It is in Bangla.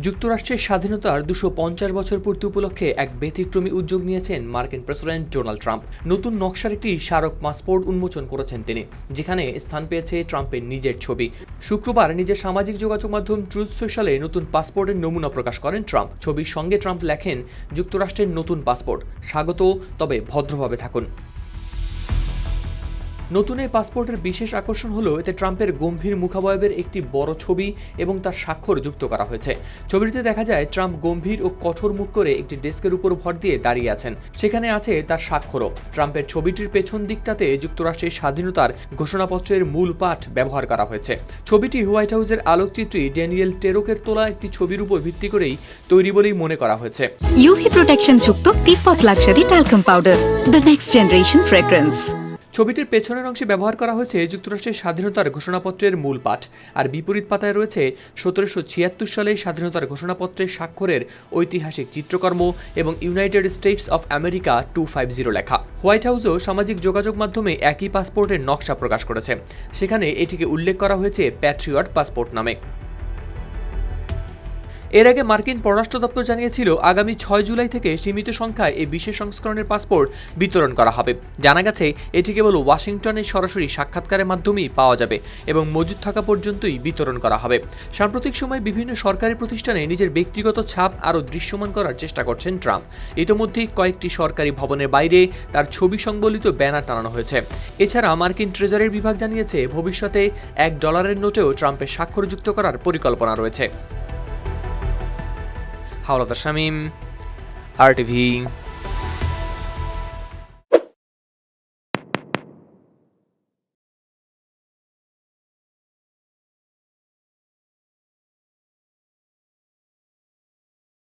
যুক্তরাষ্ট্রের স্বাধীনতার ২৫০ বছর পূর্তি উপলক্ষে এক ব্যতিক্রমী উদ্যোগ নিয়েছেন মার্কিন প্রেসিডেন্ট ডোনাল্ড ট্রাম্প। নতুন নকশার একটি স্মারক পাসপোর্ট উন্মোচন করেছেন তিনি, যেখানে স্থান পেয়েছে ট্রাম্পের নিজের ছবি। শুক্রবার নিজের সামাজিক যোগাযোগ মাধ্যম ট্রুথ সোশ্যালে নতুন পাসপোর্টের নমুনা প্রকাশ করেন ট্রাম্প। ছবির সঙ্গে ট্রাম্প লেখেন, যুক্তরাষ্ট্রের নতুন পাসপোর্ট, স্বাগত, তবে ভদ্রভাবে থাকুন। নতুন এই পাসপোর্টের বিশেষ আকর্ষণ হলো এতে ট্রাম্পের গম্ভীর মুখাবয়বের একটি বড় ছবি এবং তার স্বাক্ষর যুক্ত করা হয়েছে। ছবিটিতে দেখা যায় ট্রাম্প গম্ভীর ও কঠোর মুখ করে একটি ডেস্কের উপর ভর দিয়ে দাঁড়িয়ে আছেন, সেখানে আছে তার স্বাক্ষরও। ট্রাম্পের ছবিটির পেছন দিকটাতে যুক্তরাষ্ট্রের স্বাধীনতার ঘোষণাপত্রের মূল পাঠ ব্যবহার করা হয়েছে। ছবিটি হোয়াইট হাউসের আলোকচিত্রী ড্যানিয়েল টেরোকের তোলা একটি ছবির উপর ভিত্তি করেই তৈরি বলেই মনে করা হয়েছে। ইউভি প্রোটেকশন যুক্ত Tibet luxury talcum powder, the next generation fragrance. ছবিটির পেছনের অংশে ব্যবহার করা হয়েছে যুক্তরাষ্ট্রের স্বাধীনতার ঘোষণাপত্রের মূল পাঠ, আর বিপরীত পাতায় রয়েছে ১৭৭৬ সালে স্বাধীনতার ঘোষণাপত্রের স্বাক্ষরের ঐতিহাসিক চিত্রকর্ম এবং ইউনাইটেড স্টেটস অফ আমেরিকা 250 লেখা। হোয়াইট হাউসও সামাজিক যোগাযোগ মাধ্যমে একই পাসপোর্টের নকশা প্রকাশ করেছে, সেখানে এটিকে উল্লেখ করা হয়েছে প্যাট্রিয়ট পাসপোর্ট নামে। এর আগে মার্কিন পররাষ্ট্র দপ্তর জানিয়েছিল আগামী ৬ জুলাই থেকে সীমিত সংখ্যায় এই বিশেষ সংস্করণের পাসপোর্ট বিতরণ করা হবে। জানা গেছে এটি কেবল ওয়াশিংটনের সরাসরি সাক্ষাৎকারের মাধ্যমেই পাওয়া যাবে এবং মজুদ থাকা পর্যন্তই বিতরণ করা হবে। সাম্প্রতিক সময়ে বিভিন্ন সরকারি প্রতিষ্ঠানে নিজের ব্যক্তিগত ছাপ আরও দৃশ্যমান করার চেষ্টা করছেন ট্রাম্প। ইতিমধ্যেই কয়েকটি সরকারি ভবনের বাইরে তার ছবি সংবলিত ব্যানার টানানো হয়েছে। এছাড়া মার্কিন ট্রেজারির বিভাগ জানিয়েছে ভবিষ্যতে $1 নোটেও ট্রাম্পের স্বাক্ষর যুক্ত করার পরিকল্পনা রয়েছে। হাওলাদার শামীম, RTV।